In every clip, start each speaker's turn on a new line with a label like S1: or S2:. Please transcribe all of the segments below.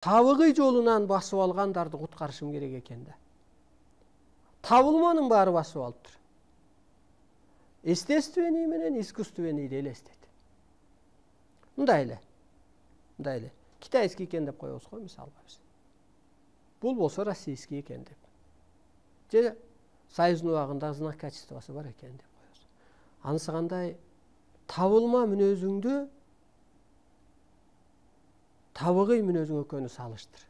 S1: табыгый жолунан басып алгандарды куткарышым керек экен да. Табылманын баары басып алыптыр. Естественный менен искусственныйды элестет. Мындай эле. Китайский экен деп коебуз го мисалга биз. Бул болсо российский экен деп. Же союздун убагында знак качествосы бар экен деп коебуз. Анысы кандай табылма мүнөзүңдү табыгый мүнөзүң экөөнү салыштыр.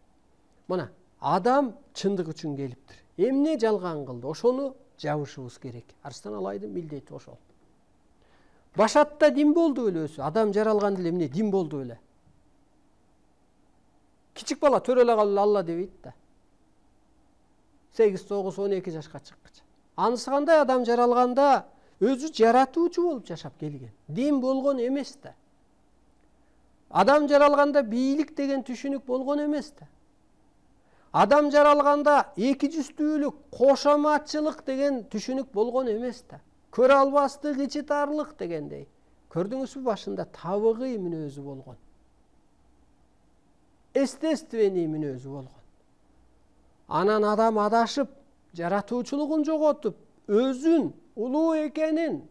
S1: Мына адам чындык үчүн келиптир. Эмне жалган кылды, ошону жабышыбыз керек. Арыстан Алайдын милдети ошол. Башатта дин болду эле өзү. Адам жаралганда эле эмне дин болду эле. Кичик бала төрөлө калып Алла дебейт да. 8, 9, 12 жашка чыккыча. Анысы кандай адам жаралганда өзү жаратуучу болуп жашап келген. Дин болгон эмес да. Адам жаралганда бийлик деген түшүнүк болгон эмес да. Адам жаралганда эки жүздүүлүк, кошоматчылык деген түшүнүк болгон эмес да. Көрө албастык, ичитарлык дегендей. Көрдүңүзбү башында табыгый мүнөзү болгон. Естественный мүнөзү болгон. Анан адам адашып, жаратуучулугун жоготуп, өзүн улуу экенин,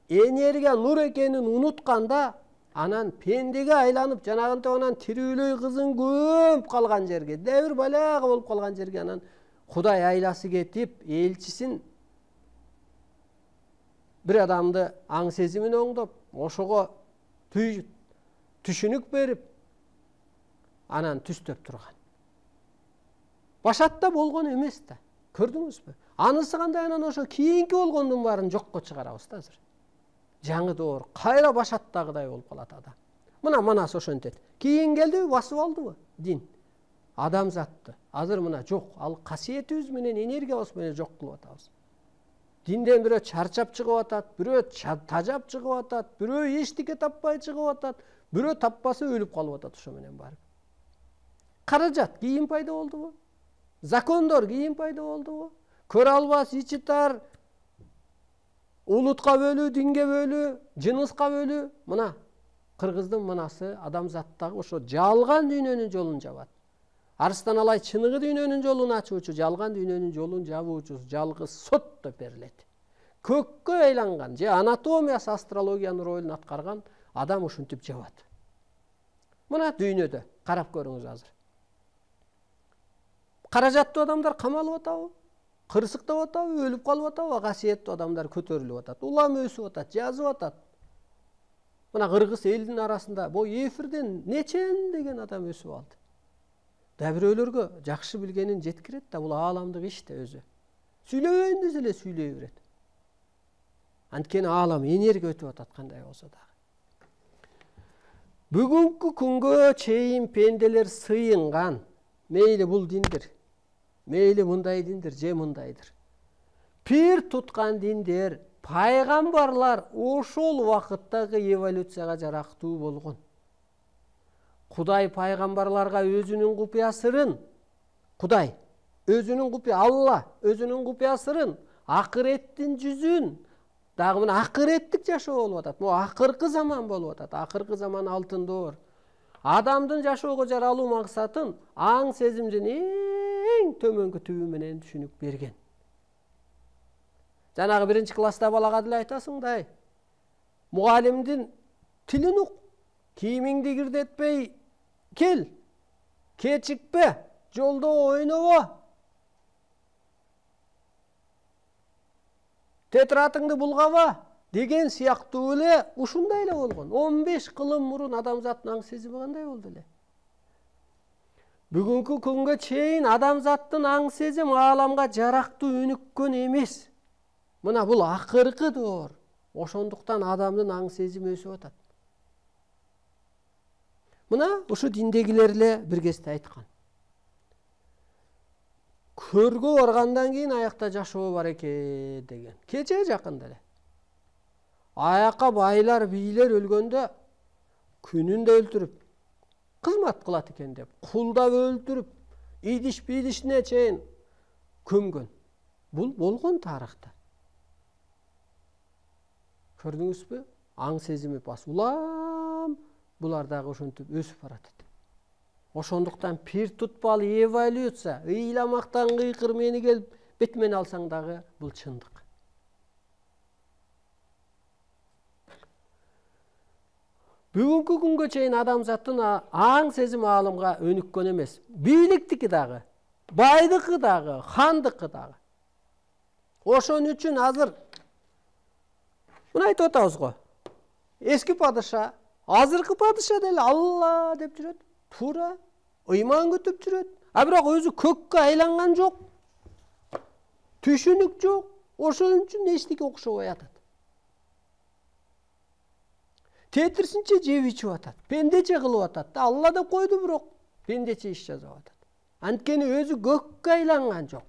S1: энергия, нур экенин унутканда, анан пендеге айланып, жанагынтип анан тирүүлөй кызын көмүп калган жерге, дәбир балага болуп калган жерге анан Кудай айласы кетип, элчисин бир адамды аң сезимин оңдоп, ошого түшүнүк берип, анан түстөп турган. Башатта болгон эмес да. Көрдүңүзбү? Анысы кандай анан ошо кийинки болгондун баарын жокко чыгарабыз да азыр. Жаңы доор кайра башаттагыдай болуп калат адам. Мына манас ошентет. Кийин келдиби, басып алдыбы дин? Адамзатты. Азыр мына жок, ал касиетибиз менен, энергиябыз менен жок кылып атабыз. Динден бирөө чарчап чыгып атат, бирөө тажап чыгып атат, бирөө эчтеке таппай чыгып атат, бирөө таппаса өлүп калып атат ошо менен барып. Каражат кийин пайда болдубу? Закондор кийин пайда болдубу? Көрө албас, ичитар, улутка бөлүү, динге бөлүү, жыныска бөлүү. Мына кыргыздын мынасы адамзаттагы ошо жалган дүйнөнүн жолун жабат. Арыстан Алай чыныгы дүйнөнүн жолун ачуучу, жалган дүйнөнүн жолун жабуучу жалгыз сот деп берилет. Көккө айланган же анатомиясы, астрологиянын ролун аткарган адам ушинтип жабат. Мына дүйнөдө карап көрүңүз азыр. Каражаттуу адамдар камалып атабы? Кырсыктап атабы? Өлүп калып атабы? Касиеттүү адамдар көтөрүлүп атат. Улам өсүп атат, жазып атат. Мына кыргыз элдин арасында бу эфирден нечен деген адам өсүп алды. Да бирөөлөргө жакшы билгенин жеткирет да, бул ааламдык иш да өзү. Сүйлөбөйүн десе эле сүйлөй берет. Анткени аалам энергия өтүп атат кандай болсо да. Бүгүнкү күнгө чейин пенделер сыйынган. Мейли бул диндир, мейли мындай диндир, же мындайдыр. Пир туткан диндер, пайгамбарлар ошол вакыттагы эволюцияга жарактуу болгон. Кудай пайгамбарларга өзүнүн купуя сырын, Кудай өзүнүн купуя, Алла өзүнүн купуя сырын, акыреттин жүзүн, дагы мына акыреттик жашоо болуп атат. Бул акыркы заман болуп атат. Акыркы заман алтын доор. Адамдын жашоого жаралуу максатын аң сезимдин эң төмөнкү түбү менен түшүнүк берген. Жанагы 1-класста балага деле айтасың да, мугалимдин тилин ук, кийимиңди кирдетпей кел, кечикпе, жолдо ойнобо. Тетрадыңды булгаба деген сыяктуу эле ушундай эле болгон. 15 кылым мурун адамзаттын аң сезими кандай болду эле? Бүгүнкү күнгө чейин адамзаттын аң сезим ааламга жарактуу өнүккөн эмес. Мына бул акыркы доор. Ошондуктан адамдын аң сезими өсүп атат. Мына ушу диндегилер эле бир кезде айткан. Көргө баргандан кийин аякта жашоо бар экен деген. Кече жакында эле. Аяка байлар, бийлер өлгөндө күнүндө өлтүрүп, кызмат кылат экен деп, кулдап өлтүрүп, идиш-бидишине чейин көмгөн. Бул болгон тарыхта. Көрдүңүзбү? Аң сезими бас улам булар дагы ошентип өсүп баратат. Ошондуктан пир тутпалы эволюция, ыйламактан кыйкыр мени келип бетмен алсаң дагы бул чындык. Бүгүнкү күнгө чейин адамзаттын аң сезим аалымга өнүккөн эмес. Бийликтики дагы, байдыкы дагы, хандыкы дагы. Ошон үчүн азыр муну айтып атабыз го. Эски падыша, азыркы падыша деле Алла деп жүрөт. Туура, ыйман көтөрүп жүрөт. А бирок өзү көккө айланган жок. Түшүнүк жок. Ошон үчүн эчтеке окшобой атат. Тетирсинче жеп ичип атат. Пендече кылып атат. Алла деп койду бирок пендече иш жасап атат. Анткени өзү көккө айланган жок.